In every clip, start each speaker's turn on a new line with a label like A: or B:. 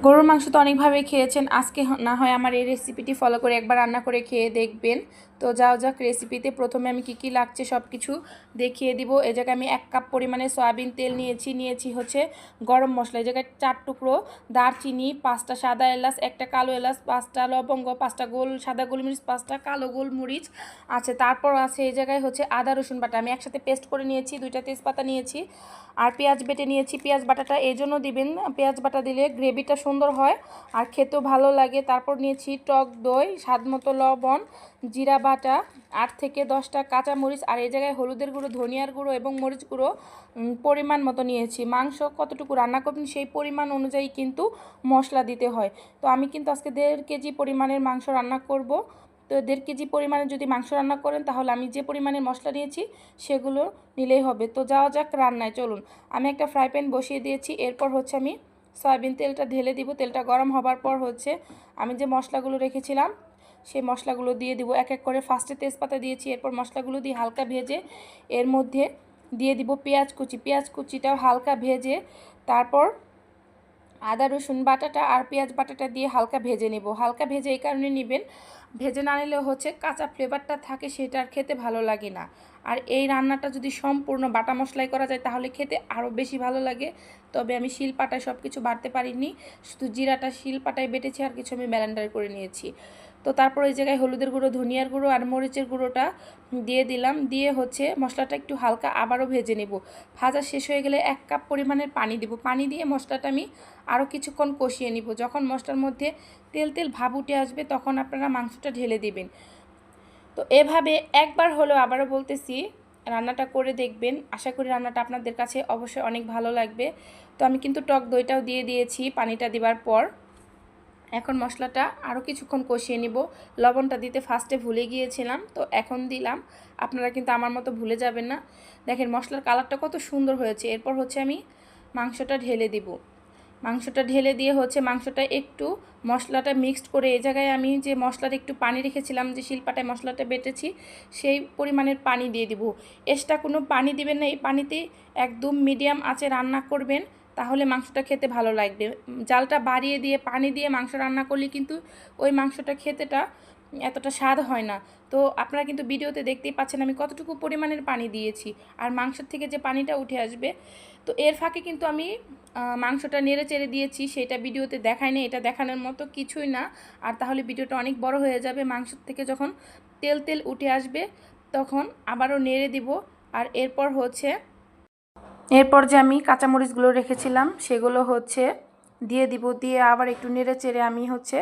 A: গরুর মাংস তো অনেকভাবে খেয়েছেন, আজকে না হয় আমার এই রেসিপিটি ফলো করে একবার রান্না করে খেয়ে দেখবেন। তো যাও যাক রেসিপিতে প্রথমে আমি কি লাগছে সব কিছু দেখিয়ে দিব। এই জায়গায় আমি 1 কাপ পরিমাণে সয়াবিন তেল নিয়েছি হচ্ছে গরম মশলা। এই জায়গায় 4 টুকরো দারচিনি, 5টা সাদা এলাচ, 1টা কালো এলাচ, 5টা লবঙ্গ, 5টা সাদা গোলমরিচ, 5টা কালো গোলমরিচ আছে। তারপর আছে এই জায়গায় হচ্ছে আদা রসুন বাটা আমি একসাথে পেস্ট করে নিয়েছি, 2টা তেজপাতা নিয়েছি আর পেঁয়াজ বেটে নিয়েছি। পেঁয়াজ বাটাটা এই জন্য দিবেন, পেঁয়াজ বাটা দিলে গ্রেভিটা সুন্দর হয় আর খেতেও ভালো লাগে। তারপর নিয়েছি টক দই, স্বাদমতো লবণ, জিরা বাটা, 8 থেকে 10টা কাঁচামরিচ আর এই জায়গায় হলুদের গুঁড়ো, ধনিয়ার গুঁড়ো এবং মরিচ গুঁড়ো পরিমাণ মতো নিয়েছি। মাংস কতটুকু রান্না করবেন সেই পরিমাণ অনুযায়ী কিন্তু মশলা দিতে হয়। তো আমি কিন্তু আজকে 1.5 কেজি পরিমাণের মাংস রান্না করব। তো 1.5 কেজি পরিমাণে যদি মাংস রান্না করেন তাহলে আমি যে পরিমাণে মশলা নিয়েছি সেগুলো নিলেই হবে। তো যাওয়া যাক রান্নায়, চলুন। আমি একটা ফ্রাই প্যান বসিয়ে দিয়েছি, এরপর হচ্ছে আমি সয়াবিন তেলটা ঢেলে দিব। তেলটা গরম হবার পর হচ্ছে আমি যে মশলাগুলো রেখেছিলাম সেই মশলাগুলো দিয়ে দিব এক এক করে। ফার্স্টে তেজপাতা দিয়েছি, এরপর মশলাগুলো দিয়ে হালকা ভেজে এর মধ্যে দিয়ে দিব পেঁয়াজ কুচি। পেঁয়াজ কুচিটাও হালকা ভেজে তারপর আদা রসুন বাটাটা আর পেঁয়াজ বাটাটা দিয়ে হালকা ভেজে নেব। হালকা ভেজে এই কারণে নেবেন, ভেজে না নিলে হচ্ছে কাঁচা ফ্লেভারটা থাকে সেটা আর খেতে ভালো লাগে না। আর এই রান্নাটা যদি সম্পূর্ণ বাটা মশলাই করা যায় তাহলে খেতে আরও বেশি ভালো লাগে। তবে আমি শিলপাটায় সব কিছু বাটতে পারিনি, শুধু জিরাটা শিলপাটায় বেটেছি আর কিছু আমি ব্লেন্ডার করে নিয়েছি। তো তারপর এই জায়গায় হলুদের গুঁড়ো, ধনিয়ার গুঁড়ো আর মরিচের গুঁড়োটা দিয়ে দিলাম। দিয়ে হচ্ছে মশলাটা একটু হালকা আবারও ভেজে নেব। ভাজা শেষ হয়ে গেলে 1 কাপ পরিমাণের পানি দেব। পানি দিয়ে মশলাটা আমি আরও কিছুক্ষণ কষিয়ে নিব। যখন মশলার মধ্যে তেল তেল ভাব উঠে আসবে তখন আপনারা মাংসটা ঢেলে দিবেন। তো এভাবে একবার হলেও আবারও বলতেছি রান্নাটা করে দেখবেন, আশা করি রান্নাটা আপনাদের কাছে অবশ্যই অনেক ভালো লাগবে। তো আমি কিন্তু টক দইটাও দিয়ে দিয়েছি পানিটা দেওয়ার পর। এখন মশলাটা আরও কিছুক্ষণ কষিয়ে নিব। লবণটা দিতে ফার্স্টে ভুলে গিয়েছিলাম, তো এখন দিলাম। আপনারা কিন্তু আমার মতো ভুলে যাবেন না। দেখেন মশলার কালারটা কত সুন্দর হয়েছে। এরপর হচ্ছে আমি মাংসটা ঢেলে দিব। মাংসটা ঢেলে দিয়ে হচ্ছে মাংসটা একটু মশলাটা মিক্সড করে এই জায়গায় আমি যে মশলার একটু পানি রেখেছিলাম, যে শিলপাটায় মশলাটা বেটেছি সেই পরিমাণের পানি দিয়ে দিব। এক্সট্রা কোনো পানি দিবেন না, এই পানিতেই একদম মিডিয়াম আঁচে রান্না করবেন, তাহলে মাংসটা খেতে ভালো লাগবে। জালটা বাড়িয়ে দিয়ে পানি দিয়ে মাংস রান্না করলে কিন্তু ওই মাংসটা খেতেটা এতটা স্বাদ হয় না। তো আপনারা কিন্তু ভিডিওতে দেখতেই পাচ্ছেন আমি কতটুকু পরিমাণের পানি দিয়েছি আর মাংসের থেকে যে পানিটা উঠে আসবে। তো এর ফাঁকে কিন্তু আমি মাংসটা নেড়ে চেড়ে দিয়েছি, সেটা ভিডিওতে দেখাই না, এটা দেখানোর মতো কিছুই না। আর তাহলে ভিডিওটা অনেক বড় হয়ে যাবে। মাংস থেকে যখন তেল তেল উঠে আসবে তখন আবারও নেড়ে দিব। আর এরপর যে আমি কাঁচামরিচগুলো রেখেছিলাম সেগুলো হচ্ছে দিয়ে দিব। দিয়ে আবার একটু নেড়ে চেড়ে আমি হচ্ছে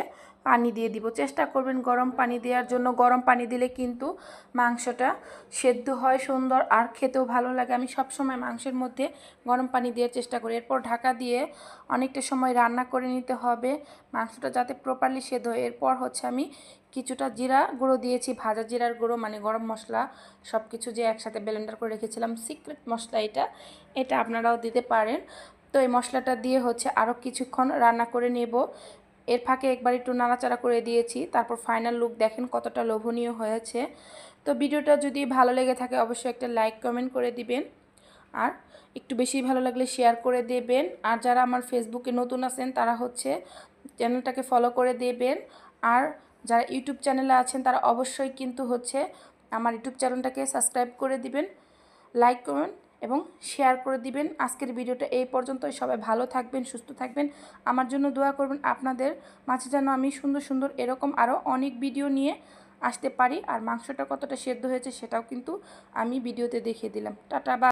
A: পানি দিয়ে দিব। চেষ্টা করবেন গরম পানি দেওয়ার জন্য। গরম পানি দিলে কিন্তু মাংসটা সেদ্ধ হয় সুন্দর আর খেতেও ভালো লাগে। আমি সব সময় মাংসের মধ্যে গরম পানি দেওয়ার চেষ্টা করি। এরপর ঢাকা দিয়ে অনেকটা সময় রান্না করে নিতে হবে মাংসটা যাতে প্রপারলি সেদ্ধ হয়। এরপর হচ্ছে আমি কিছুটা জিরা গুঁড়ো দিয়েছি, ভাজা জিরার গুঁড়ো মানে গরম মশলা সব কিছু যে একসাথে ব্লেন্ডার করে রেখেছিলাম, সিক্রেট মশলা এটা আপনারাও দিতে পারেন। তো এই মশলাটা দিয়ে হচ্ছে আরও কিছুক্ষণ রান্না করে নেব। এর ফাঁকে একবার একটু নাড়াচাড়া করে দিয়েছি। তারপর ফাইনাল লুক দেখেন কতটা লোভনীয় হয়েছে। তো ভিডিওটা যদি ভালো লেগে থাকে অবশ্যই একটা লাইক কমেন্ট করে দিবেন আর একটু বেশি ভালো লাগলে শেয়ার করে দেবেন। আর যারা আমার ফেসবুকে নতুন আছেন তারা হচ্ছে চ্যানেলটাকে ফলো করে দেবেন। আর যারা ইউটিউব চ্যানেলে আছেন তারা অবশ্যই কিন্তু হচ্ছে আমার ইউটিউব চ্যানেলটাকে সাবস্ক্রাইব করে দিবেন, লাইক করুন এবং শেয়ার করে দিবেন। আজকের ভিডিওটা এই পর্যন্তই। সবাই ভালো থাকবেন, সুস্থ থাকবেন, আমার জন্য দোয়া করবেন। আপনাদের মাঝে যেন আমি সুন্দর সুন্দর এরকম আরও অনেক ভিডিও নিয়ে আসতে পারি। আর মাংসটা কতটা সেদ্ধ হয়েছে সেটাও কিন্তু আমি ভিডিওতে দেখিয়ে দিলাম। টাটা বা।